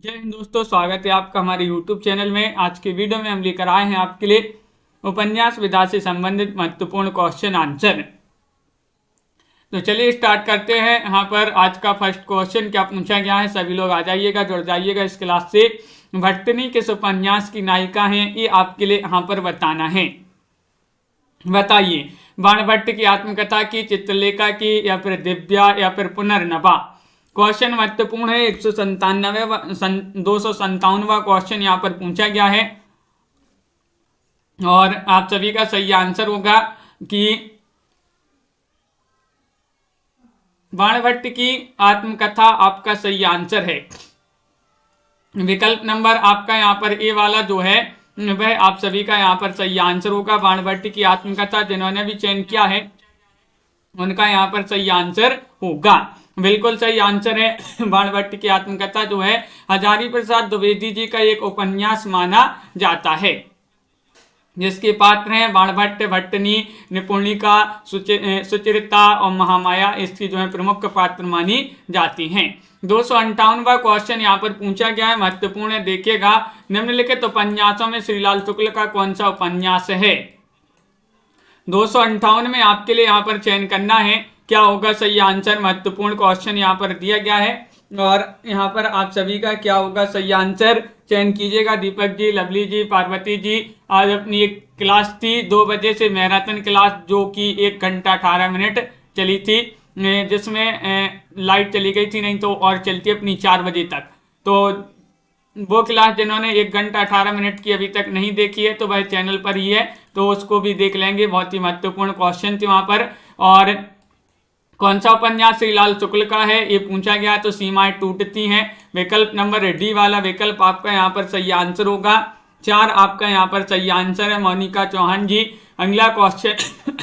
जय हिंद दोस्तों, स्वागत है आपका हमारे YouTube चैनल में। आज के वीडियो में हम लेकर आए हैं आपके लिए उपन्यास विधा से संबंधित महत्वपूर्ण क्वेश्चन आंसर। तो चलिए स्टार्ट करते हैं। यहाँ पर आज का फर्स्ट क्वेश्चन क्या पूछा गया है, सभी लोग आ जाइएगा, जुड़ जाइएगा इस क्लास से। भट्टनी किस उपन्यास की नायिका हैं, ये आपके लिए यहाँ पर बताना है। बताइए, बाणभट्ट की आत्मकथा की, चित्रलेखा की, या फिर दिव्या, या फिर पुनर्नवा। क्वेश्चन महत्वपूर्ण है। 257वां क्वेश्चन यहाँ पर पूछा गया है और आप सभी का सही आंसर होगा कि बाणभट्ट की आत्मकथा आपका सही आंसर है। विकल्प नंबर आपका यहाँ पर ए वाला जो है वह आप सभी का यहाँ पर सही आंसर होगा। बाणभट्ट की आत्मकथा जिन्होंने भी चयन किया है उनका यहाँ पर सही आंसर होगा। बिल्कुल सही आंसर है। बाणभट्ट की आत्मकथा जो है हजारी प्रसाद द्विवेदी जी का एक उपन्यास माना जाता है, जिसके पात्र हैं बाणभट्ट, भट्टनी, निपुणिका, सुचरिता और महामाया। इसकी जो है प्रमुख पात्र मानी जाती हैं। 258वां क्वेश्चन यहाँ पर पूछा गया है, महत्वपूर्ण है, देखिएगा। निम्नलिखित उपन्यासों में श्रीलाल शुक्ल का कौन सा उपन्यास है। 258 में आपके लिए यहाँ पर चयन करना है, क्या होगा सही आंसर। महत्वपूर्ण क्वेश्चन यहाँ पर दिया गया है और यहाँ पर आप सभी का क्या होगा सही आंसर, चयन कीजिएगा। दीपक जी, लवली जी, पार्वती जी, आज अपनी एक क्लास थी 2 बजे से मैराथन क्लास, जो कि 1 घंटा 18 मिनट चली थी, जिसमें लाइट चली गई थी, नहीं तो और चलती अपनी 4 बजे तक। तो वो क्लास जिन्होंने 1 घंटा 18 मिनट की अभी तक नहीं देखी है तो वह चैनल पर ही है, तो उसको भी देख लेंगे। बहुत ही महत्वपूर्ण क्वेश्चन थे वहाँ पर। और कौन सा उपन्यास श्रीलाल शुक्ल का है ये पूछा गया, तो सीमाएं टूटती हैं। विकल्प नंबर डी वाला विकल्प आपका यहाँ पर सही आंसर होगा। 4 आपका यहाँ पर सही आंसर है, मोनिका चौहान जी। अगला क्वेश्चन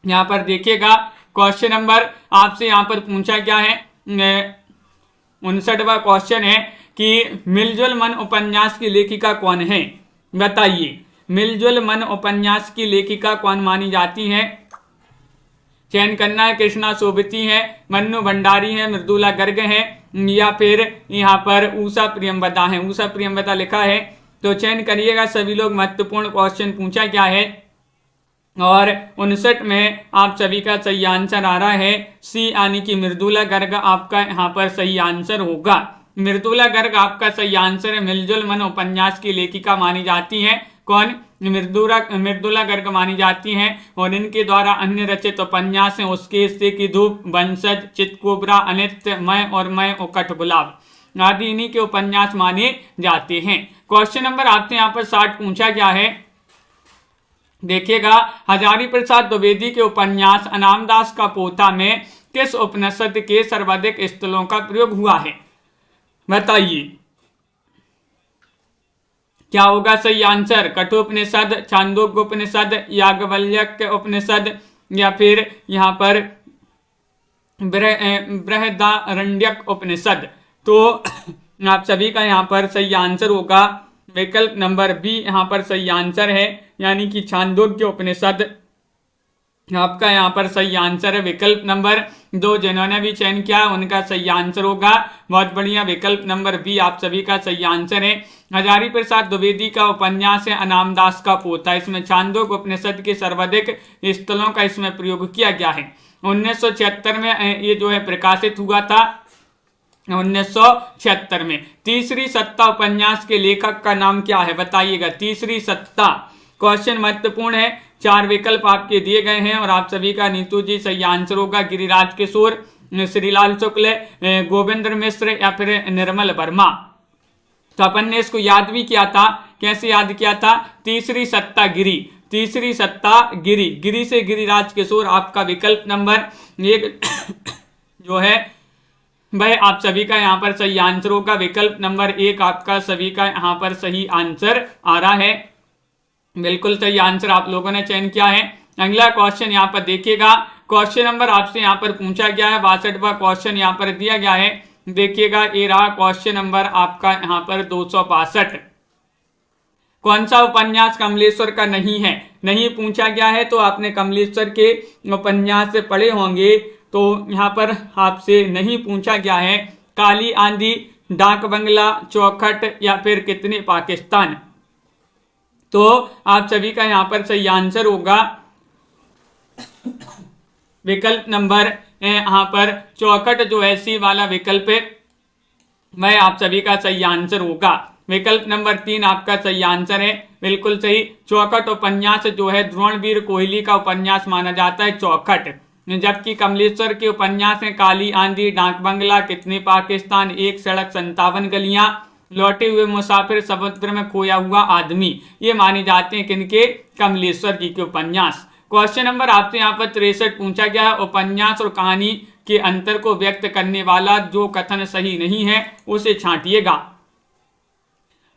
यहाँ पर देखिएगा। क्वेश्चन नंबर आपसे यहाँ पर पूछा गया है 59वां क्वेश्चन है कि मिलजुल मन उपन्यास की लेखिका कौन है। बताइए, मिलजुल मन उपन्यास की लेखिका कौन मानी जाती है। चयन करना है, कृष्णा सोबती है, मन्नू भंडारी है, मृदुला गर्ग है, या फिर यहाँ पर उषा प्रियंवदा है। उषा प्रियंवदा लिखा है, तो चयन करिएगा सभी लोग। महत्वपूर्ण क्वेश्चन पूछा गया है और 59 में आप सभी का सही आंसर आ रहा है सी, यानी कि मृदुला गर्ग आपका यहाँ पर सही आंसर होगा। मृदुला गर्ग आपका सही आंसर है। मिलजुल मन उपन्यास की लेखिका मानी जाती है कौन, मृदुला गर्ग मानी जाती हैं और इनके द्वारा अन्य रचित उपन्यास हैं उसके हिस्से की धूप, वंशज, चितकोबरा, अनित्य, मैं और मैं उकट गुलाब आदि इन्हीं के उपन्यास माने जाते हैं। क्वेश्चन नंबर आपसे यहाँ पर 60 पूछा गया है। देखिएगा, हजारी प्रसाद द्विवेदी के उपन्यास अनामदास का पोथा में किस उपनिषद के सर्वाधिक स्थलों का प्रयोग हुआ है। बताइए, क्या होगा सही आंसर। कठोपनिषद, छांदोग्य उपनिषद, याज्ञवल्क्य उपनिषद, या फिर यहाँ पर बृहदारण्यक उपनिषद। तो आप सभी का यहाँ पर सही आंसर होगा विकल्प नंबर बी, यहाँ पर सही आंसर है, यानी कि छांदोग्य उपनिषद आपका यहाँ पर सही आंसर है। विकल्प नंबर 2 जिन्होंने भी चयन किया उनका सही आंसर होगा। बहुत बढ़िया, विकल्प नंबर बी आप सभी का सही आंसर है। हजारी प्रसाद द्विवेदी का उपन्यास है अनामदास का पोथा, इसमें छांदोग्य उपनिषद के सर्वाधिक स्थलों का इसमें प्रयोग किया गया है। 1976 में ये जो है प्रकाशित हुआ था, 1976 में। तीसरी सत्ता उपन्यास के लेखक का नाम क्या है, बताइएगा। तीसरी सत्ता क्वेश्चन महत्वपूर्ण है। 4 विकल्प आपके दिए गए हैं और आप सभी का नीतू जी सही आंसर होगा। गिरिराज किशोर, श्रीलाल शुक्ल, गोविंद्र मिश्र, या फिर निर्मल वर्मा। तो अपन ने इसको याद भी किया था, कैसे याद किया था। तीसरी सत्ता गिरी, तीसरी सत्ता गिरी, गिरी से गिरिराज किशोर आपका विकल्प नंबर 1 जो है वह आप सभी का यहाँ पर सही आंसर होगा। विकल्प नंबर 1 आपका सभी का यहाँ पर सही आंसर आ रहा है। बिल्कुल सही आंसर आप लोगों ने चयन किया है। अगला क्वेश्चन यहाँ पर देखिएगा। क्वेश्चन नंबर आपसे यहाँ पर पूछा गया है 62वां क्वेश्चन यहाँ पर दिया गया है। देखिएगा, ये रहा क्वेश्चन नंबर आपका यहाँ पर 262। कौन सा उपन्यास कमलेश्वर का नहीं है, नहीं पूछा गया है। तो आपने कमलेश्वर के उपन्यास पढ़े होंगे, तो यहाँ पर आपसे नहीं पूछा गया है। काली आंधी, डाक बंगला, चौखट या फिर कितने पाकिस्तान। तो आप सभी का यहाँ पर सही आंसर होगा विकल्प नंबर यहाँ पर चौखट जो है सी वाला विकल्प है वह आप सभी का सही आंसर होगा। विकल्प नंबर 3 आपका सही आंसर है, बिल्कुल सही। चौखट उपन्यास जो है द्रोणवीर कोहली का उपन्यास माना जाता है चौखट, जबकि कमलेश्वर के उपन्यास है काली आंधी, डाक बंगला, कितने पाकिस्तान, एक सड़क 57 गलियां, लौटे हुए मुसाफिर, समुद्र में खोया हुआ आदमी। ये माने जाते हैं किनके? कमलेश्वर जी के उपन्यास। क्वेश्चन नंबर आपसे यहाँ पर 63 पूछा गया है, उपन्यास और कहानी के अंतर को व्यक्त करने वाला जो कथन सही नहीं है उसे छांटिएगा।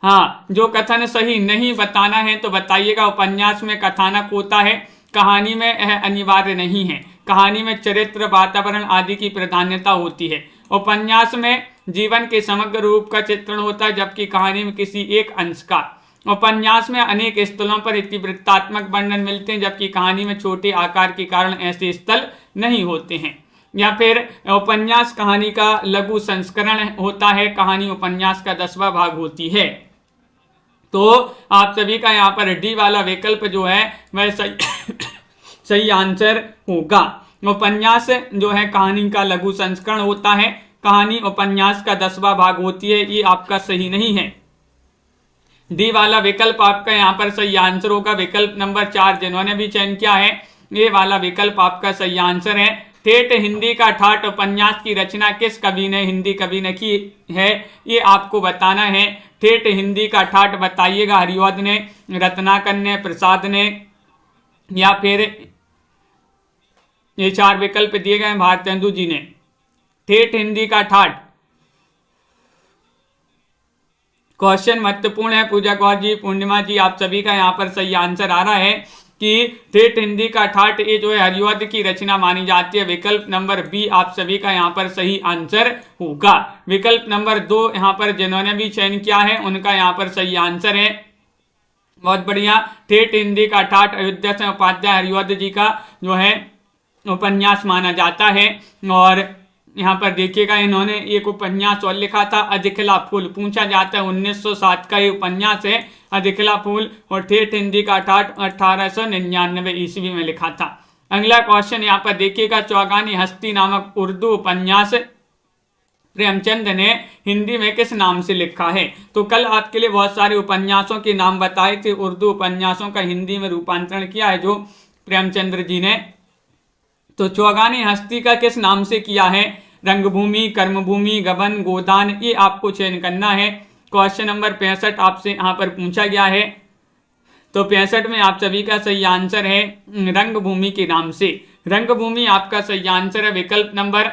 हाँ, जो कथन सही नहीं बताना है तो बताइएगा। उपन्यास में कथानक होता है, कहानी में यह अनिवार्य नहीं है। कहानी में चरित्र, वातावरण आदि की प्राधान्यता होती है। उपन्यास में जीवन के समग्र रूप का चित्रण होता है, जबकि कहानी में किसी एक अंश का। उपन्यास में अनेक स्थलों पर इतिवृत्तात्मक वर्णन मिलते हैं, जबकि कहानी में छोटे आकार के कारण ऐसे स्थल नहीं होते हैं। या फिर उपन्यास कहानी का लघु संस्करण होता है, कहानी उपन्यास का 10वां भाग होती है। तो आप सभी का यहाँ पर डी वाला विकल्प जो है वह सही आंसर होगा। उपन्यास जो है कहानी का लघु संस्करण होता है, कहानी उपन्यास का 10वां भाग होती है, ये आपका सही नहीं है। डी वाला विकल्प आपका यहाँ पर सही आंसर होगा। विकल्प नंबर 4 जिन्होंने भी चयन किया है, ये वाला विकल्प आपका सही आंसर है। ठेठ हिंदी का ठाठ उपन्यास की रचना किस कवि ने, हिंदी कवि ने की है, ये आपको बताना है। ठेठ हिंदी का ठाठ बताइएगा, हरिऔध ने, रत्नाकर ने, प्रसाद ने, या फिर ये 4 विकल्प दिए गए भारतेंदु जी ने। ठेठ हिंदी का ठाठ क्वेश्चन महत्वपूर्ण है। पूजा गौर जी, पूर्णिमा जी, आप सभी का यहाँ पर सही आंसर आ रहा है कि ठेठ हिंदी का ठाठ ये जो है हरिऔध की रचना मानी जाती है। विकल्प नंबर बी आप सभी का यहाँ पर सही आंसर होगा। विकल्प नंबर 2 यहाँ पर जिन्होंने भी चयन किया है उनका यहाँ पर सही आंसर है। बहुत बढ़िया। ठेठ हिंदी का ठाठ अयोध्या से उपाध्याय हरिऔध जी का जो है उपन्यास माना जाता है। और यहाँ पर देखिएगा इन्होंने एक उपन्यास और लिखा था, अधिकला फूल। पूछा जाता है 1907 का ये उपन्यास है अधिकला फूल, और ठेठ हिंदी का ठाठ 1899 ईस्वी में लिखा था। अगला क्वेश्चन यहाँ पर देखिएगा, चौगानी हस्ती नामक उर्दू उपन्यास प्रेमचंद ने हिंदी में किस नाम से लिखा है? तो कल आपके लिए बहुत सारे उपन्यासों के नाम बताए थे, उर्दू उपन्यासों का हिंदी में रूपांतरण किया है जो प्रेमचंद्र जी ने। तो चौगानी हस्ती का किस नाम से किया है? रंगभूमि, कर्मभूमि, गबन, गोदान, ये आपको चयन करना है। क्वेश्चन नंबर 65 आपसे यहाँ पर पूछा गया है। तो 65 में आप सभी का सही आंसर है रंगभूमि के नाम से। रंगभूमि आपका सही आंसर है। विकल्प नंबर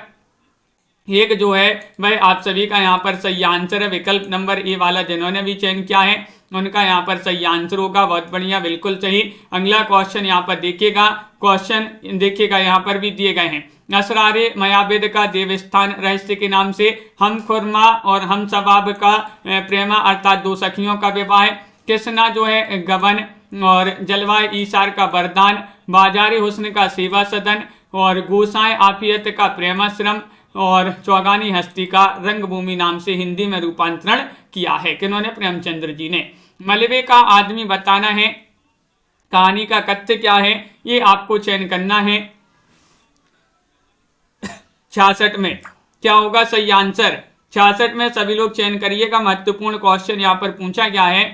1 जो है वह आप सभी का यहाँ पर सही आंसर है। विकल्प नंबर ए वाला जिन्होंने भी चयन किया है उनका यहाँ पर सही आंसर होगा। बहुत बढ़िया, बिल्कुल सही। अगला क्वेश्चन यहाँ पर देखिएगा, क्वेश्चन देखिएगा यहाँ पर भी दिए गए हैं। असरारे मयाबिद का देवस्थान रहस्य के नाम से, हम खुरमा और हम सबाब का प्रेमा अर्थात 2 सखियों का विवाह, कृष्णा जो है गबन और जलवाए ईसार का वरदान, बाजारी हुस्न का सेवा सदन और गोसाएं आफियत का प्रेमाश्रम और चौगानी हस्ती का रंगभूमि नाम से हिंदी में रूपांतरण किया है। किन्होंने? प्रेमचंद्र जी ने। मलबे का आदमी बताना है, कहानी का कथ्य क्या है, ये आपको चयन करना है। 66 में क्या होगा सही आंसर? 66 में सभी लोग चयन करिएगा, महत्वपूर्ण क्वेश्चन यहाँ पर पूछा गया है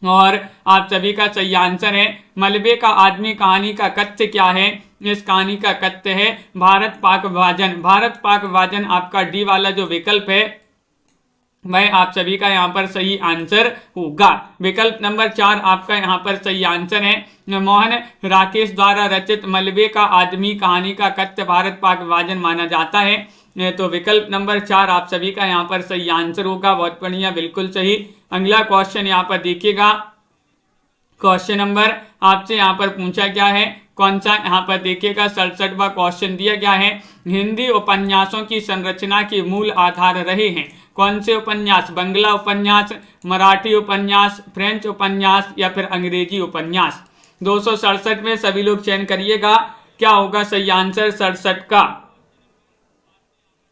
और आप सभी का सही आंसर है मलबे का आदमी कहानी का कथ्य क्या है? इस कहानी का कथ्य है भारत पाक विभाजन। भारत पाक विभाजन आपका डी वाला जो विकल्प है वह आप सभी का यहाँ पर सही आंसर होगा। विकल्प नंबर 4 आपका यहाँ पर सही आंसर है। मोहन राकेश द्वारा रचित मलबे का आदमी कहानी का कथ्य भारत पाक विभाजन माना जाता है। तो विकल्प नंबर 4 आप सभी का यहाँ पर सही आंसर होगा। बहुत बढ़िया, बिल्कुल सही। अगला क्वेश्चन यहाँ पर देखिएगा, क्वेश्चन नंबर आपसे यहाँ पर पूछा गया है कौन सा? यहाँ पर देखिएगा 67वां क्वेश्चन दिया गया है। हिंदी उपन्यासों की संरचना के मूल आधार रहे हैं कौन से उपन्यास? बंगला उपन्यास, मराठी उपन्यास, फ्रेंच उपन्यास या फिर अंग्रेजी उपन्यास। 267 में सभी लोग चयन करिएगा क्या होगा सही आंसर 67 का।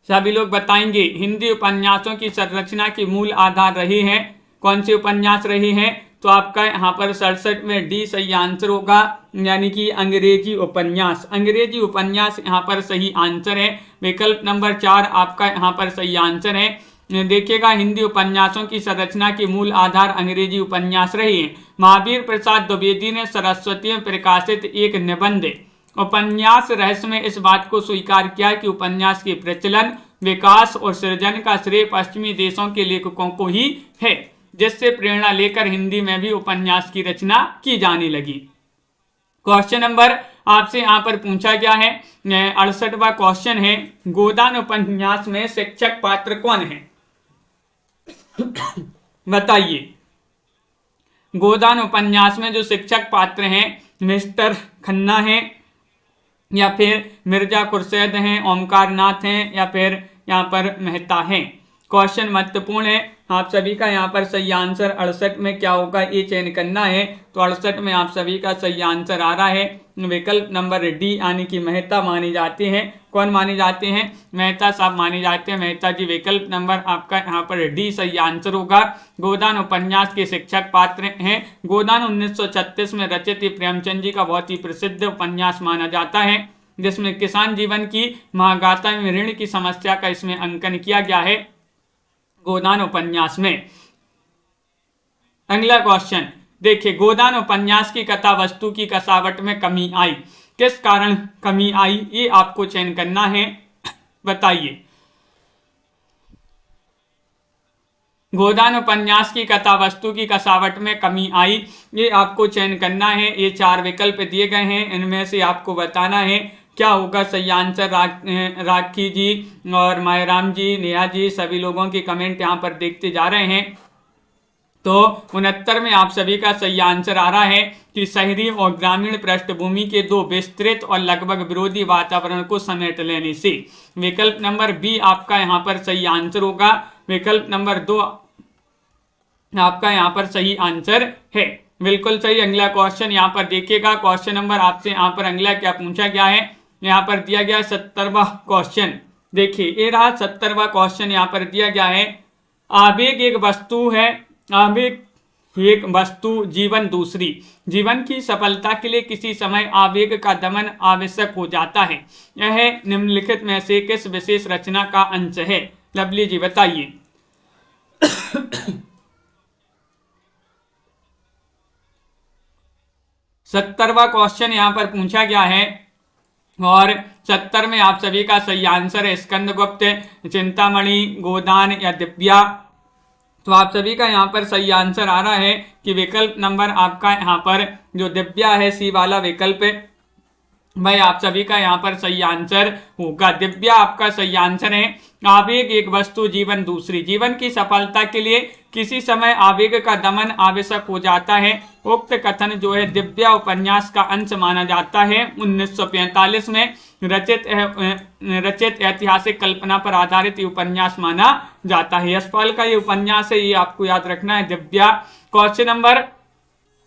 सभी लोग बताएंगे। हिंदी उपन्यासों की संरचना की मूल आधार रही है, कौन से उपन्यास रही हैं? तो आपका यहाँ पर 67 में डी सही आंसर होगा, यानी कि अंग्रेजी उपन्यास। अंग्रेजी उपन्यास यहाँ पर सही आंसर है। विकल्प नंबर 4 आपका यहाँ पर सही आंसर है। देखिएगा, हिंदी उपन्यासों की संरचना की मूल आधार अंग्रेजी उपन्यास रही है। महावीर प्रसाद द्विवेदी ने सरस्वती में प्रकाशित एक निबंध उपन्यास रहस्य में इस बात को स्वीकार किया कि उपन्यास के प्रचलन, विकास और सृजन का श्रेय पश्चिमी देशों के लेखकों को ही है, जिससे प्रेरणा लेकर हिंदी में भी उपन्यास की रचना की जाने लगी। क्वेश्चन नंबर आपसे यहाँ पर पूछा गया है, 68वां क्वेश्चन है, गोदान उपन्यास में शिक्षक पात्र कौन है? बताइए। गोदान उपन्यास में जो शिक्षक पात्र हैं, मिस्टर खन्ना हैं, या फिर मिर्जा खुर्शेद हैं, ओमकार नाथ हैं, या फिर यहाँ पर मेहता हैं। क्वेश्चन महत्वपूर्ण है, आप सभी का यहाँ पर सही आंसर 68 में क्या होगा ये चयन करना है। तो 68 में आप सभी का सही आंसर आ रहा है विकल्प नंबर डी, यानी कि मेहता माने जाते हैं। कौन माने जाते हैं? मेहता साहब माने जाते हैं, मेहता जी। विकल्प नंबर आपका यहाँ पर डी सही आंसर होगा। गोदान उपन्यास के शिक्षक पात्र हैं। गोदान 1936 में रचित प्रेमचंद जी का बहुत ही प्रसिद्ध उपन्यास माना जाता है, जिसमें किसान जीवन की महागाथा में ऋण की समस्या का इसमें अंकन किया गया है गोदान उपन्यास में। अगला क्वेश्चन देखिए, गोदान उपन्यास की कथा वस्तु की कसावट में कमी आई, किस कारण कमी आई ये आपको चयन करना है। बताइए। गोदान उपन्यास की कथा वस्तु की कसावट में कमी आई, ये आपको चयन करना है। ये 4 विकल्प दिए गए हैं, इनमें से आपको बताना है क्या होगा सही आंसर। राखी जी और मायराम जी, नेहा जी, सभी लोगों की कमेंट यहाँ पर देखते जा रहे हैं। तो 69 में आप सभी का सही आंसर आ रहा है कि शहरी और ग्रामीण पृष्ठभूमि के 2 विस्तृत और लगभग विरोधी वातावरण को समेट लेने से। विकल्प नंबर बी आपका यहाँ पर सही आंसर होगा। विकल्प नंबर 2 आपका यहाँ पर सही आंसर है, बिल्कुल सही। अगला क्वेश्चन यहाँ पर देखिएगा। क्वेश्चन नंबर आपसे यहाँ पर अगला क्या पूछा गया है, यहाँ पर दिया गया 70वां क्वेश्चन। देखिए, ये रहा 70वां क्वेश्चन। यहाँ पर दिया गया है, आवेग एक वस्तु है, आवेग एक वस्तु, जीवन दूसरी। जीवन की सफलता के लिए किसी समय आवेग का दमन आवश्यक हो जाता है। यह निम्नलिखित में से किस विशेष रचना का अंश है? लवली जी बताइए। 70वां क्वेश्चन यहाँ पर पूछा गया है और 70 में आप सभी का सही आंसर है स्कंदगुप्त, चिंतामणि, गोदान या दिव्या। तो आप सभी का यहाँ पर सही आंसर आ रहा है कि विकल्प नंबर आपका यहाँ पर जो दिव्या है, सी वाला विकल्प भाई आप सभी का यहाँ पर सही आंसर होगा। दिव्या आपका सही आंसर है। आवेग एक वस्तु, जीवन दूसरी। जीवन की सफलता के लिए किसी समय आवेग का दमन आवश्यक हो जाता है। उक्त कथन जो है दिव्या उपन्यास का अंश माना जाता है। 1945 में रचित ऐतिहासिक कल्पना पर आधारित ये उपन्यास माना जाता है। यशपाल का ये उपन्यास है, ये आपको याद रखना है, दिव्या। क्वेश्चन नंबर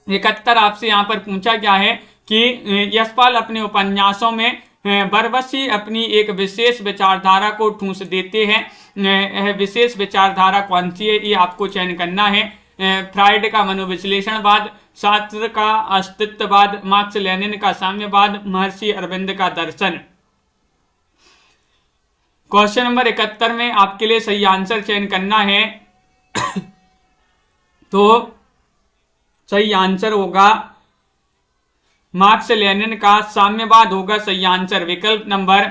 71 आपसे यहाँ पर पूछा गया है कि यशपाल अपने उपन्यासों में बरबसी अपनी एक विशेष विचारधारा को ठूंस देते हैं। यह विशेष विचारधारा कौन सी है ये आपको चयन करना है। फ्राइड का मनोविश्लेषणवाद, शास्त्र का अस्तित्ववाद, मार्क्स लेनिन का साम्यवाद, महर्षि अरविंद का दर्शन। क्वेश्चन नंबर 71 में आपके लिए सही आंसर चयन करना है। तो सही आंसर होगा मार्क्स लेनिन का साम्यवाद होगा सही आंसर। विकल्प नंबर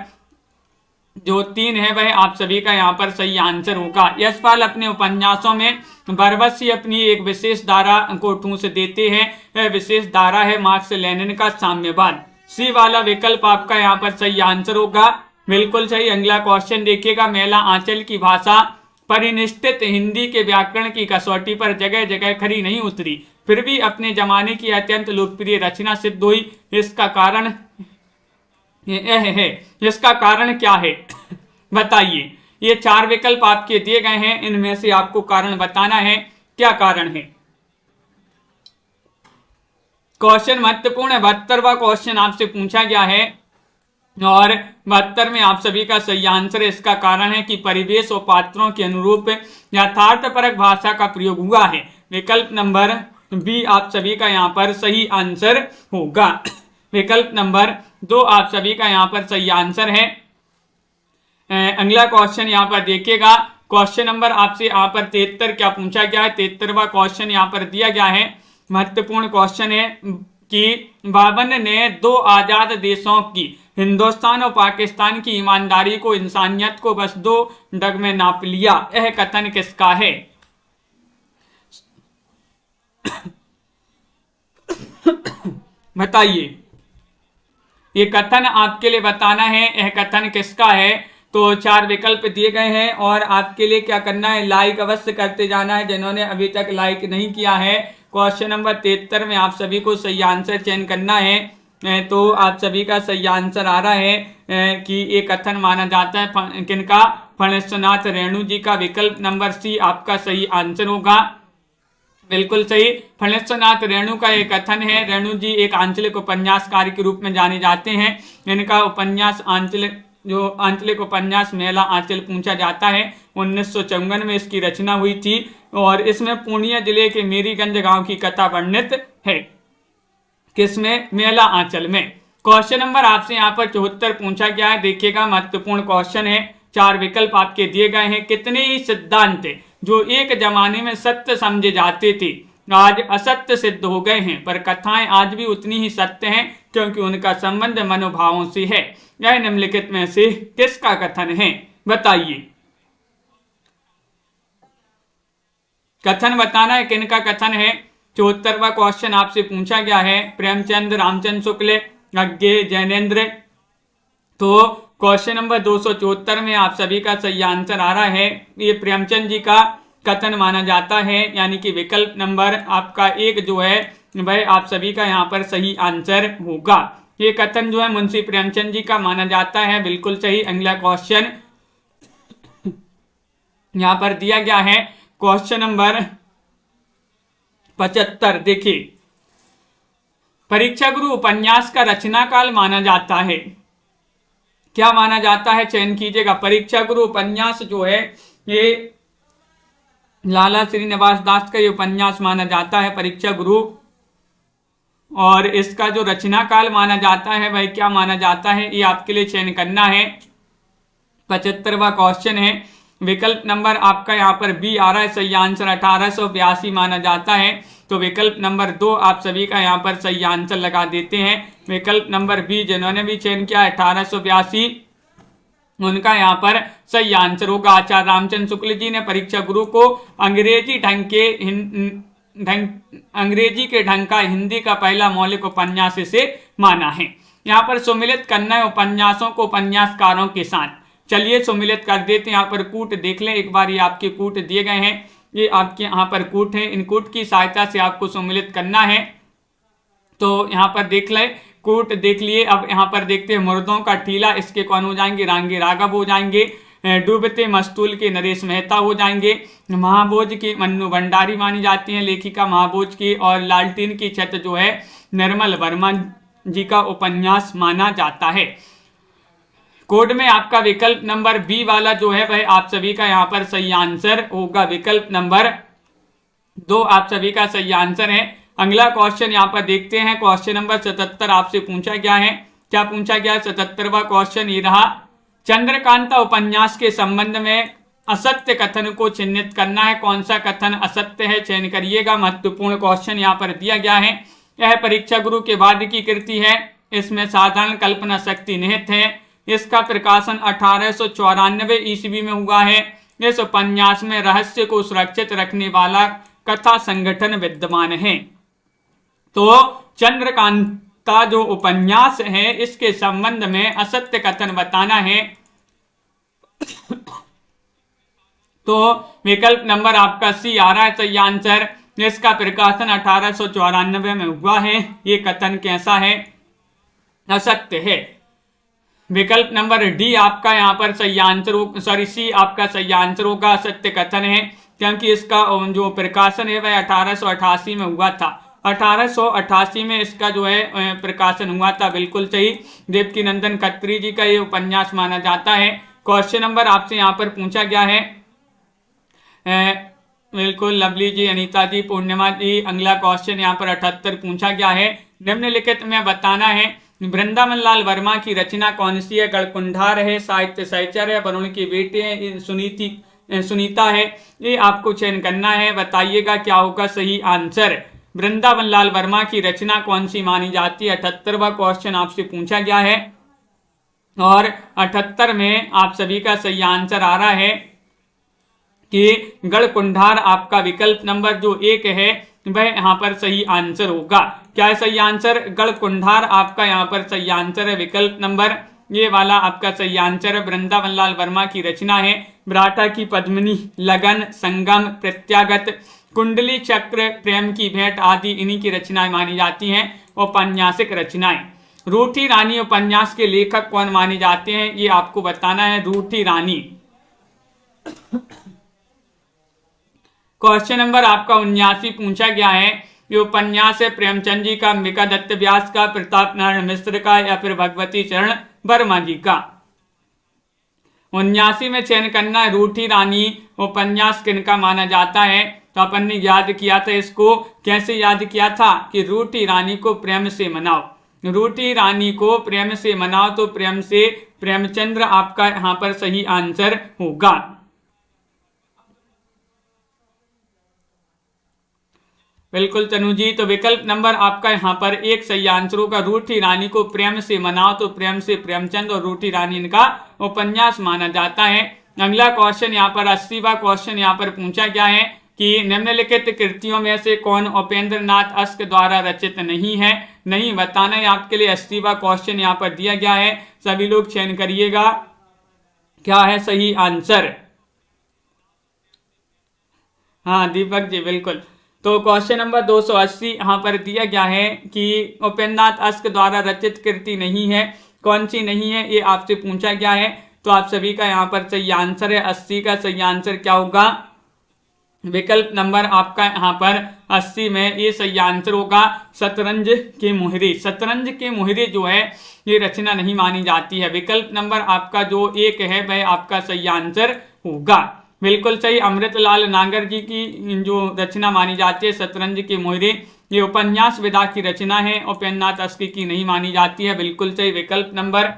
जो 3 है वह आप सभी का यहाँ पर सही आंसर होगा। यशपाल अपने उपन्यासों में बरबसी अपनी एक विशेष धारा को ठूंस देते हैं। वह विशेष धारा है मार्क्स लेनिन का साम्यवाद। सी वाला विकल्प आपका यहाँ पर सही आंसर होगा, बिल्कुल सही। अगला क्वेश्चन देखिएगा। मेला आंचल की भाषा परिनिष्ठित हिंदी के व्याकरण की कसौटी पर जगह जगह खरी नहीं उतरी, फिर भी अपने जमाने की अत्यंत लोकप्रिय रचना सिद्ध हुई। इसका कारण यह है, इसका कारण क्या है बताइए। ये 4 विकल्प आपके दिए गए हैं, इनमें से आपको कारण बताना है, क्या कारण है। क्वेश्चन महत्वपूर्ण है। 72वां क्वेश्चन आपसे पूछा गया है और 72 में आप सभी का सही आंसर है। इसका कारण है कि परिवेश और पात्रों के अनुरूप यथार्थपरक भाषा का प्रयोग हुआ है। विकल्प नंबर बी आप सभी का यहाँ पर सही आंसर होगा। विकल्प नंबर 2 आप सभी का यहाँ पर सही आंसर है। अगला क्वेश्चन यहाँ पर देखिएगा, क्वेश्चन नंबर आपसे यहाँ पर 73 क्या पूछा गया है। 73वां क्वेश्चन यहाँ पर दिया गया है, महत्वपूर्ण क्वेश्चन है कि बाबर ने दो आजाद देशों की, हिंदुस्तान और पाकिस्तान की ईमानदारी को, इंसानियत को बस 2 डग में नाप लिया। यह कथन किसका है? बताइए, ये कथन आपके लिए बताना है, यह कथन किसका है। तो 4 विकल्प दिए गए हैं और आपके लिए क्या करना है, लाइक अवश्य करते जाना है जिन्होंने अभी तक लाइक नहीं किया है। क्वेश्चन नंबर 73 में आप सभी को सही आंसर चयन करना है। तो आप सभी का सही आंसर आ रहा है कि ये कथन माना जाता है किनका, फणेश्वरनाथ रेणु जी का। विकल्प नंबर सी आपका सही आंसर होगा, बिल्कुल सही। फणेश्वरनाथ रेणु का एक कथन है। रेणु जी एक आंचलिक उपन्यासकार के रूप में जाने जाते हैं। इनका उपन्यास आंचलिक उपन्यास मेला आंचल पूछा जाता है। 1954 में इसकी रचना हुई थी और इसमें पूर्णिया जिले के मेरीगंज गांव की कथा वर्णित है। किसमें? मेला आंचल में। क्वेश्चन नंबर आपसे यहाँ पर 74 पूछा गया है। देखिएगा, महत्वपूर्ण क्वेश्चन है। 4 विकल्प आपके दिए गए हैं। कितने ही सिद्धांत जो एक जमाने में सत्य समझे जाते थे आज असत्य सिद्ध हो गए हैं, पर कथाएं आज भी उतनी ही सत्य हैं क्योंकि उनका संबंध मनोभावों से है। यह निम्नलिखित में से किसका कथन है? बताइए, कथन बताना है, किनका कथन है। 74वां क्वेश्चन आपसे पूछा गया है। प्रेमचंद, रामचंद्र शुक्ल, अज्ञे, जैनेन्द्र। तो क्वेश्चन नंबर 274 में आप सभी का सही आंसर आ रहा है। ये प्रेमचंद जी का कथन माना जाता है, यानी कि विकल्प नंबर आपका 1 जो है वह आप सभी का यहाँ पर सही आंसर होगा। ये कथन जो है मुंशी प्रेमचंद जी का माना जाता है, बिल्कुल सही। अगला क्वेश्चन यहाँ पर दिया गया है, क्वेश्चन नंबर 75। देखिए, परीक्षा गुरु उपन्यास का रचना काल माना जाता है। क्या माना जाता है? चयन कीजिएगा। परीक्षा गुरु उपन्यास जो है ये लाला श्रीनिवास दास का ये उपन्यास माना जाता है, परीक्षा गुरु। और इसका जो रचना काल माना जाता है वह क्या माना जाता है, ये आपके लिए चयन करना है। 75वां क्वेश्चन है। विकल्प नंबर आपका यहाँ पर बी आ रहा है, सही आंसर 1882 माना जाता है। तो विकल्प नंबर 2 आप सभी का यहाँ पर सही आंसर लगा देते हैं। विकल्प नंबर बी जिन्होंने भी चयन किया 1882, उनका यहाँ पर सही आंसर होगा। आचार्य रामचंद्र शुक्ल जी ने परीक्षा गुरु को अंग्रेजी के ढंग का हिंदी का पहला मौलिक उपन्यास से माना है। यहाँ पर सुमिलित करना है उपन्यासों को उपन्यासकारों के साथ। चलिए सुमिलित कर देते हैं। यहाँ पर कूट देख लें एक बार, ये आपके कूट दिए गए हैं, ये आपके यहाँ पर कूट है। इन कूट की सहायता से आपको सुमिलित करना है। तो यहाँ पर देख लें, कूट देख लिए। अब यहाँ पर देखते हैं, मुर्दों का टीला, इसके कौन हो जाएंगे? रांगे राघव हो जाएंगे। डूबते मस्तूल के नरेश मेहता हो जाएंगे। महाभोज की मन्नू भंडारी मानी जाती हैं लेखिका महाभोज की। और लालटीन की छत जो है निर्मल वर्मा जी का उपन्यास माना जाता है। कोड में आपका विकल्प नंबर बी वाला जो है वह आप सभी का यहाँ पर सही आंसर होगा। विकल्प नंबर 2 आप सभी का सही आंसर है। अगला क्वेश्चन यहाँ पर देखते हैं। क्वेश्चन नंबर 77 आपसे पूछा गया है। क्या पूछा गया? 77वां क्वेश्चन ये रहा, चंद्रकांता उपन्यास के संबंध में असत्य कथन को चिन्हित करना है। कौन सा कथन असत्य है, चयन करिएगा। महत्वपूर्ण क्वेश्चन यहाँ पर दिया गया है। यह परीक्षा गुरु के बाद की कृति है, इसमें साधारण कल्पना शक्ति निहित है। इसका प्रकाशन 1894 ईस्वी में हुआ है। इस उपन्यास में रहस्य को सुरक्षित रखने वाला कथा संगठन विद्यमान है। तो चंद्रकांता जो उपन्यास है इसके संबंध में असत्य कथन बताना है। तो विकल्प नंबर आपका सी आ रहा है सही आंसर। इसका प्रकाशन 1894 में हुआ है। ये कथन कैसा है? असत्य है। विकल्प नंबर डी आपका यहाँ पर सही आंसर सी आपका सही आंसर होगा, असत्य कथन है, क्योंकि इसका जो प्रकाशन है वह 1888 में हुआ था। 1888 में इसका जो है प्रकाशन हुआ था। बिल्कुल सही, देवकीनंदन खत्री जी का ये उपन्यास माना जाता है। क्वेश्चन नंबर आपसे यहाँ पर पूछा गया है, बिल्कुल लवली जी, अनीता जी, पूर्णिमा जी, अगला क्वेश्चन यहाँ पर 78 पूछा गया है। निम्नलिखित में बताना है वृंदावन लाल वर्मा की रचना कौन सी है। गढ़कुंठार है, साहित्य सहचर है, वरुण की बेटी है, सुनीता है। ये आपको चयन करना है, बताइएगा क्या होगा सही आंसर। वृंदावन लाल वर्मा की रचना कौन सी मानी जाती है, 78वां क्वेश्चन आपसे पूछा गया है। और 78 में आप सभी का सही आंसर आ रहा है कि गढ़कुंठार आपका विकल्प नंबर जो 1 है वह यहाँ पर सही आंसर होगा। क्या है सही आंसर? गढ़कुंठार आपका यहाँ पर सही आंसर है, विकल्प नंबर ये वाला आपका सही आंसर है। वृंदावन लाल वर्मा की रचना है मराठा की पद्मिनी, लगन, संगम, प्रत्यागत, कुंडली चक्र, प्रेम की भेंट आदि इन्हीं की रचनाएं मानी जाती हैं, औपन्यासिक रचनाएं। रूठी रानी उपन्यास के लेखक कौन माने जाते हैं, ये आपको बताना है। रूठी रानी क्वेश्चन नंबर आपका 79 पूछा गया है। ये उपन्यास है प्रेमचंद जी का, अंबिका दत्त व्यास का, प्रताप नारायण मिश्र का, या फिर भगवती चरण वर्मा जी का। 79 में चयन करना है रूठी रानी उपन्यास किनका माना जाता है। तो अपन ने याद किया था, इसको कैसे याद किया था कि रूठी रानी को प्रेम से मनाओ, रूठी रानी को प्रेम से मनाओ, तो प्रेम से प्रेमचंद्र आपका यहाँ पर सही आंसर होगा। बिल्कुल तनु जी, तो विकल्प नंबर आपका यहाँ पर 1 सही आंसर होगा। रूठी रानी को प्रेम से मनाओ, तो प्रेम से प्रेमचंद और रूठी रानी इनका उपन्यास माना जाता है। अगला क्वेश्चन यहाँ पर 80वां क्वेश्चन यहाँ पर पूछा गया है कि निम्नलिखित कृतियों में से कौन उपेंद्र नाथ अश्क द्वारा रचित नहीं है। नहीं बताना है आपके लिए। 80वां क्वेश्चन यहाँ पर दिया गया है, सभी लोग चयन करिएगा क्या है सही आंसर। हाँ दीपक जी बिल्कुल, तो क्वेश्चन नंबर 280 यहाँ पर दिया गया है कि उपेंद्रनाथ अश्क द्वारा रचित कृति नहीं है, कौन सी नहीं है ये आपसे पूछा गया है। तो आप सभी का यहाँ पर सही आंसर है 80 का सही आंसर क्या होगा, विकल्प नंबर आपका यहाँ पर 80 में ये सही आंसर होगा शतरंज के मोहरे। शतरंज के मोहरे जो है ये रचना नहीं मानी जाती है, विकल्प नंबर आपका जो 1 है वह आपका सही आंसर होगा। बिल्कुल सही, अमृतलाल नागर जी की जो रचना मानी जाती है शतरंज के मोहरे, ये उपन्यास विधा की रचना है, उपेंद्रनाथ अश्क की नहीं मानी जाती है। बिल्कुल सही, विकल्प नंबर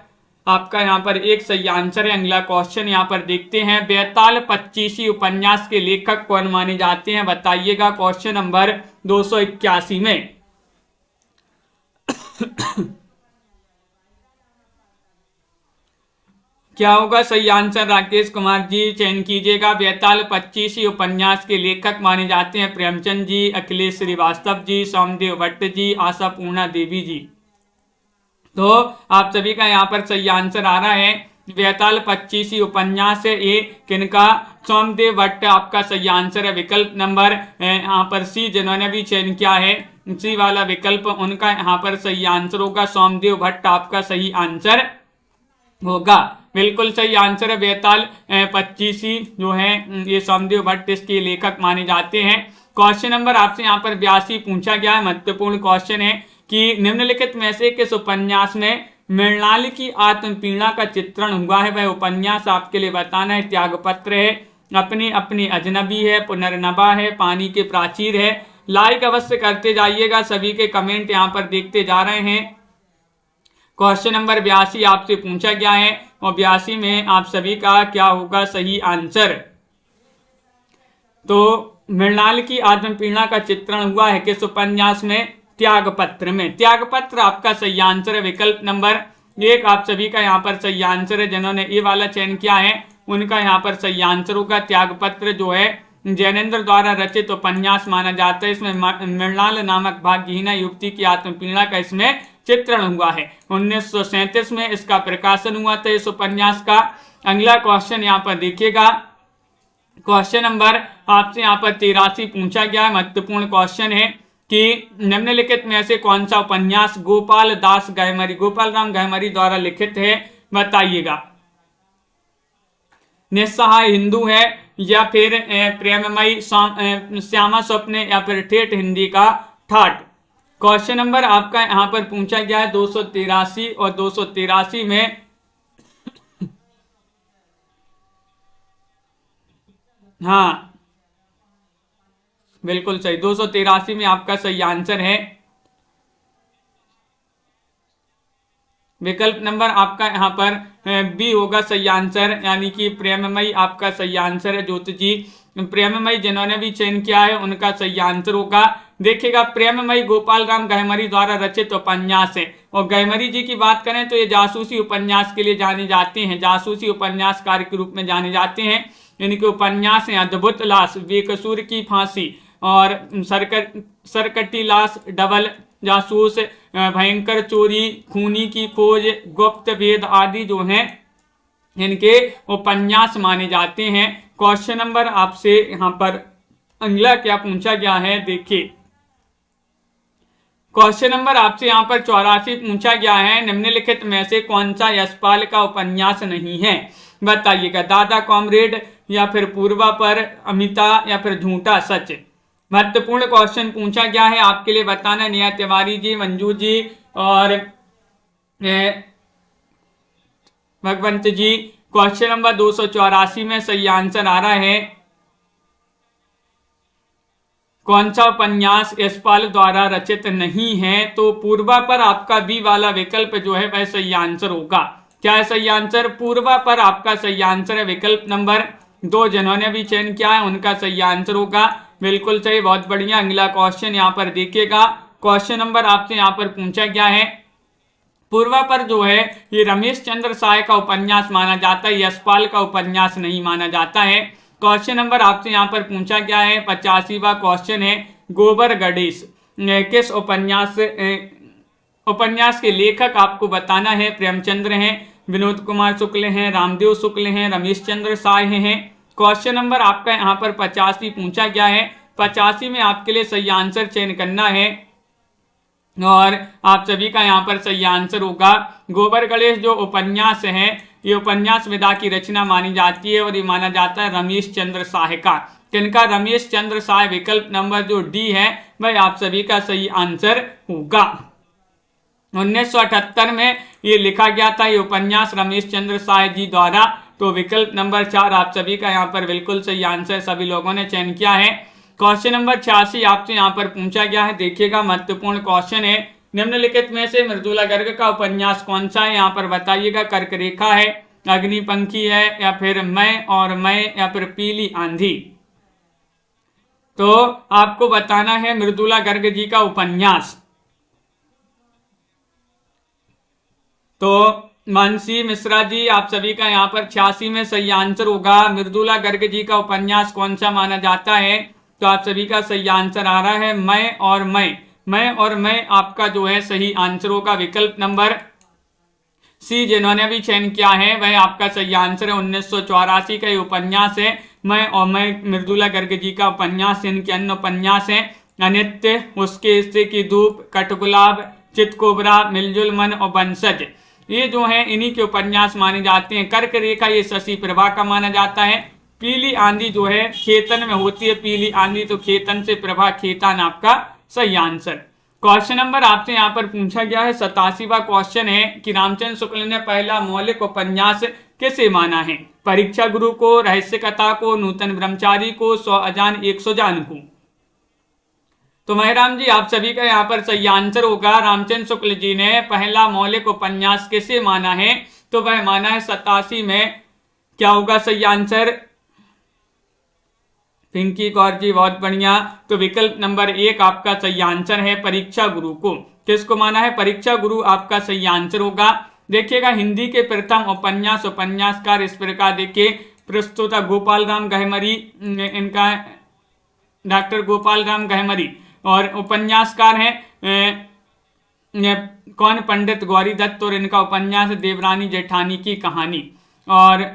आपका यहाँ पर 1 सही आंसर है। अगला क्वेश्चन यहाँ पर देखते हैं, बेताल 25 उपन्यास के लेखक कौन माने जाते हैं, बताइएगा क्वेश्चन नंबर 281 में। क्या होगा सही आंसर, राकेश कुमार जी चयन कीजिएगा। बेताल 25 उपन्यास के लेखक माने जाते हैं प्रेमचंद जी, अखिलेश श्रीवास्तव जी, सोमदेव भट्ट जी, आशा पूर्णा देवी जी। तो आप सभी का यहाँ पर सही आंसर आ रहा है बेताल 25 उपन्यास है ये किनका, सोमदेव भट्ट आपका सही आंसर है। विकल्प नंबर यहाँ पर सी जिन्होंने भी चयन किया है, सी वाला विकल्प उनका यहाँ पर सही आंसर होगा, सोमदेव भट्ट आपका सही आंसर होगा। बिल्कुल सही आंसर है, बेताल 25 जो है ये सोमदेव भट्ट इसके लेखक माने जाते हैं। क्वेश्चन नंबर आपसे यहाँ पर 82 पूछा गया है, महत्वपूर्ण क्वेश्चन है कि निम्नलिखित में से किस उपन्यास में मृणाल की आत्मपीड़ा का चित्रण हुआ है, वह उपन्यास आपके लिए बताना है। त्यागपत्र है, अपनी अपनी अजनबी है, पुनर्नवा है, पानी के प्राचीर है। लाइक अवश्य करते जाइएगा, सभी के कमेंट यहाँ पर देखते जा रहे हैं। क्वेश्चन नंबर 82 आपसे पूछा गया है और 82 में आप सभी का क्या होगा सही आंसर। तो मृणाल की आत्मपीड़ा का चित्रण हुआ है किस उपन्यास में, त्यागपत्र में। त्यागपत्र आपका सही आंसर है, विकल्प नंबर 1 आप सभी का यहाँ पर सही आंसर है। जिन्होंने ये वाला चयन किया है उनका यहाँ पर सही आंसर होगा। त्यागपत्र जो है जैनेन्द्र द्वारा रचित उपन्यास माना जाता है। इसमें मृणाल नामक भाग्यहीना युवती की आत्मपीड़ा का इसमें चित्रण हुआ है। 1937 में इसका प्रकाशन हुआ था इस उपन्यास का। अगला क्वेश्चन यहाँ पर देखिएगा, क्वेश्चन नंबर आपसे यहाँ पर 83 पूछा गया है, महत्वपूर्ण क्वेश्चन है कि निम्नलिखित में से कौन सा उपन्यास गोपाल दास गहमरी, गोपाल राम गहमरी द्वारा लिखित है, बताइएगा। निस्सहाय हिंदू है या फिर प्रेममयी श्यामा स्वप्न या फिर ठेठ हिंदी का ठाठ। क्वेश्चन नंबर आपका यहाँ पर पूछा गया है 283 और 283 में हाँ बिल्कुल सही, 283 में आपका सही आंसर है विकल्प नंबर आपका यहाँ पर बी होगा सही आंसर, यानी कि प्रेममयी आपका सही आंसर है। ज्योति जी प्रेममयी जिन्होंने भी चयन किया है उनका सही आंसर होगा। देखिएगा प्रेममयी गोपाल राम गहमरी द्वारा रचित उपन्यास है, और गहमरी जी की बात करें तो ये जासूसी उपन्यास के लिए जाने जाते हैं, जासूसी उपन्यासकार के रूप में जाने जाते हैं। इनके उपन्यास हैं अद्भुत लाश, बेकसूर की फांसी और सरकटी लाश, डबल जासूस, भयंकर चोरी, खूनी की खोज, गुप्त भेद आदि जो हैं इनके उपन्यास माने जाते हैं। क्वेश्चन नंबर आपसे यहां पर अगला क्या पूछा गया है, देखिए क्वेश्चन नंबर आपसे यहां पर 84 पूछा गया है, निम्नलिखित में से कौन सा यशपाल का उपन्यास नहीं है, बताइएगा। दादा कॉमरेड, या फिर पूर्वा पर, अमिता, या फिर झूठा सच। महत्वपूर्ण क्वेश्चन पूछा गया है, आपके लिए बताना नेहा तिवारी जी, मंजू जी और भगवंत जी। क्वेश्चन नंबर 284 में सही आंसर आ रहा है कौन सा उपन्यास यशपाल द्वारा रचित नहीं है, तो पूर्वा पर आपका बी वाला विकल्प जो है वह सही आंसर होगा। क्या है सही आंसर? पूर्वा पर आपका सही आंसर है विकल्प नंबर 2, जिन्होंने भी चयन किया है उनका सही आंसर होगा। बिल्कुल सही, बहुत बढ़िया। अगला क्वेश्चन यहाँ पर देखिएगा, क्वेश्चन नंबर आपसे यहाँ पर पूछा गया है, पूर्वा पर जो है ये रमेश चंद्र साय का उपन्यास माना जाता है, यशपाल का उपन्यास नहीं माना जाता है। क्वेश्चन नंबर आपसे यहाँ पर पूछा गया है 85वां क्वेश्चन है, गोबर गणेश किस उपन्यास के लेखक आपको बताना है। प्रेमचंद्र हैं, विनोद कुमार शुक्ल हैं, रामदेव शुक्ल हैं, रमेश चंद्र साय हैं। क्वेश्चन नंबर आपका यहाँ पर 85 पूछा गया है, 85 में आपके लिए सही आंसर चयन करना है और आप सभी का यहाँ पर सही आंसर होगा गोबर गणेश। जो उपन्यास है ये उपन्यास विधा की रचना मानी जाती है और ये माना जाता है रमेश चंद्र साय का। किनका? रमेश चंद्र साय। विकल्प नंबर जो डी है वह आप सभी का सही आंसर होगा। 1978 में ये लिखा गया था ये उपन्यास रमेश चंद्र साय जी द्वारा, तो विकल्प नंबर 4 आप सभी का यहाँ पर बिल्कुल सही आंसर सभी लोगों ने चयन किया है। क्वेश्चन नंबर 86 आपसे यहाँ पर पूछा गया है, देखिएगा महत्वपूर्ण क्वेश्चन है, निम्नलिखित में से मृदुला गर्ग का उपन्यास कौन सा है, यहाँ पर बताइएगा। कर्क रेखा है, अग्निपंखी है, या फिर मैं और मैं, या फिर पीली आंधी। तो आपको बताना है मृदुला गर्ग जी का उपन्यास। तो मानसी मिश्रा जी आप सभी का यहाँ पर 86 में सही आंसर होगा। मृदुला गर्ग जी का उपन्यास कौन सा माना जाता है, तो आप सभी का सही आंसर आ रहा है मैं और मैं। मैं और मैं आपका जो है सही आंसर होगा। विकल्प नंबर सी जिन्होंने भी चयन किया है वह आपका सही आंसर है। 1984 का ये उपन्यास है मैं और मैं, मृदुला गर्ग जी का उपन्यास। इनके अन्य उपन्यास है अनित्य, उसके हिस्से की धूप, कठगुलाब, चितकोबरा, मिलजुल मन और बंसज। ये जो है इन्हीं के उपन्यास माने जाते हैं। कर्क रेखा ये शशि प्रभा का माना जाता है। पीली आंधी जो है खेतन में होती है, पीली आंधी तो खेतन से, प्रभा खेतान आपका सही आंसर। क्वेश्चन नंबर आपसे यहाँ पर पूछा गया है 87वां क्वेश्चन है कि रामचंद्र शुक्ल ने पहला मौलिक उपन्यास किसे माना है। परीक्षा गुरु को, रहस्य कथा को, नूतन ब्रह्मचारी को, 100 अजान 100 जान को। तो महराम जी आप सभी का यहाँ पर सही आंसर होगा। रामचंद्र शुक्ल जी ने पहला मौलिक उपन्यास किसे माना है, तो वह माना है 87 में। क्या होगा सही आंसर? पिंकी कौर जी बहुत बढ़िया। तो विकल्प नंबर 1 आपका सही आंसर है परीक्षा गुरु को। किसको माना है? परीक्षा गुरु आपका सही आंसर होगा। देखिएगा हिंदी के प्रथम उपन्यासकार इस प्रकार देखिए प्रस्तुत गोपाल राम गहमरी, इनका डॉक्टर गोपाल राम गहमरी, और उपन्यासकार हैं कौन? पंडित गौरी दत्त, और इनका उपन्यास देवरानी जेठानी की कहानी। और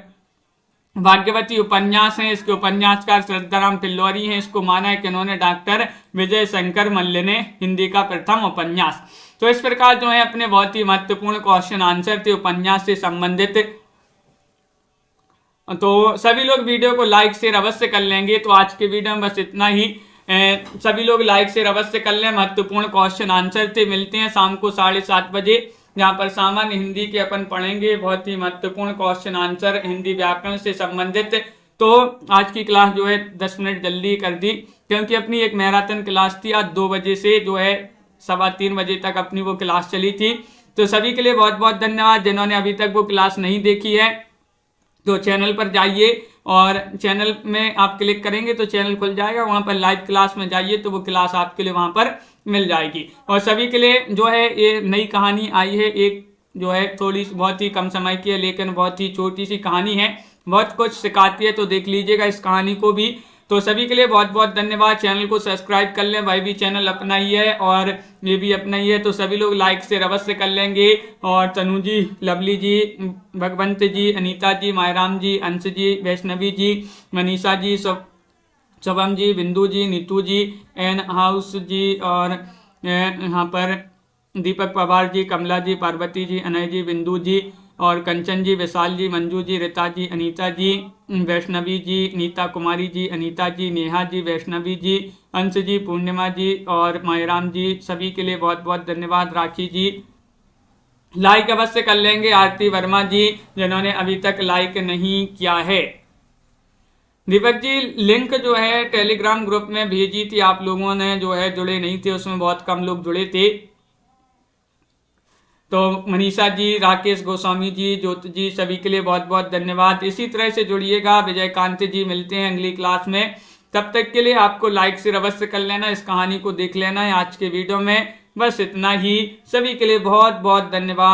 भाग्यवती उपन्यास है, इसके उपन्यासकार श्रद्धाराम पिल्लौरी हैं। इसको माना है कि इन्होंने डॉक्टर विजय शंकर मल्ल ने हिंदी का प्रथम उपन्यास। तो इस प्रकार जो है अपने बहुत ही महत्वपूर्ण क्वेश्चन आंसर थे उपन्यास से संबंधित। तो सभी लोग वीडियो को लाइक शेयर अवश्य कर लेंगे। तो आज के वीडियो में बस इतना ही। सभी लोग लाइक से अवश्य कर लें। महत्वपूर्ण क्वेश्चन आंसर से मिलते हैं शाम को 7:30 बजे, जहाँ पर सामान्य हिंदी के अपन पढ़ेंगे बहुत ही महत्वपूर्ण क्वेश्चन आंसर हिंदी व्याकरण से संबंधित। तो आज की क्लास जो है 10 मिनट जल्दी कर दी, क्योंकि अपनी एक मैराथन क्लास थी। आज 2 बजे से जो है 3:15 बजे तक अपनी वो क्लास चली थी। तो सभी के लिए बहुत बहुत धन्यवाद। जिन्होंने अभी तक वो क्लास नहीं देखी है तो चैनल पर जाइए, और चैनल में आप क्लिक करेंगे तो चैनल खुल जाएगा, वहाँ पर लाइव क्लास में जाइए तो वो क्लास आपके लिए वहाँ पर मिल जाएगी। और सभी के लिए जो है ये नई कहानी आई है, एक जो है थोड़ी बहुत ही कम समय की है, लेकिन बहुत ही छोटी सी कहानी है, बहुत कुछ सिखाती है, तो देख लीजिएगा इस कहानी को भी। तो सभी के लिए बहुत बहुत धन्यवाद। चैनल को सब्सक्राइब कर लें, भाई भी चैनल अपना ही है और ये भी अपना ही है, तो सभी लोग लाइक से अवश्य कर लेंगे। और तनु जी, लवली जी, भगवंत जी, अनीता जी, मायराम जी, अंश जी, वैष्णवी जी, मनीषा जी, शुभम जी, बिंदु जी, नीतू जी, एन हाउस जी, और यहाँ पर दीपक पवार जी, कमला जी, पार्वती जी, अनय जी, बिंदु जी, और कंचन जी, विशाल जी, मंजू जी, रीता जी, अनीता जी, वैष्णवी जी, नीता कुमारी जी, अनीता जी, नेहा जी, वैष्णवी जी, अंश जी, पूर्णिमा जी और मायराम जी, सभी के लिए बहुत बहुत धन्यवाद। राखी जी लाइक अवश्य कर लेंगे। आरती वर्मा जी, जिन्होंने अभी तक लाइक नहीं किया है। दीपक जी लिंक जो है टेलीग्राम ग्रुप में भेजी थी, आप लोगों ने जो है जुड़े नहीं थे, उसमें बहुत कम लोग जुड़े थे। तो मनीषा जी, राकेश गोस्वामी जी, ज्योति जी, सभी के लिए बहुत बहुत धन्यवाद। इसी तरह से जुड़िएगा। विजयकांत जी, मिलते हैं अगली क्लास में। तब तक के लिए आपको लाइक से अवश्य कर लेना, इस कहानी को देख लेना है। आज के वीडियो में बस इतना ही। सभी के लिए बहुत बहुत धन्यवाद।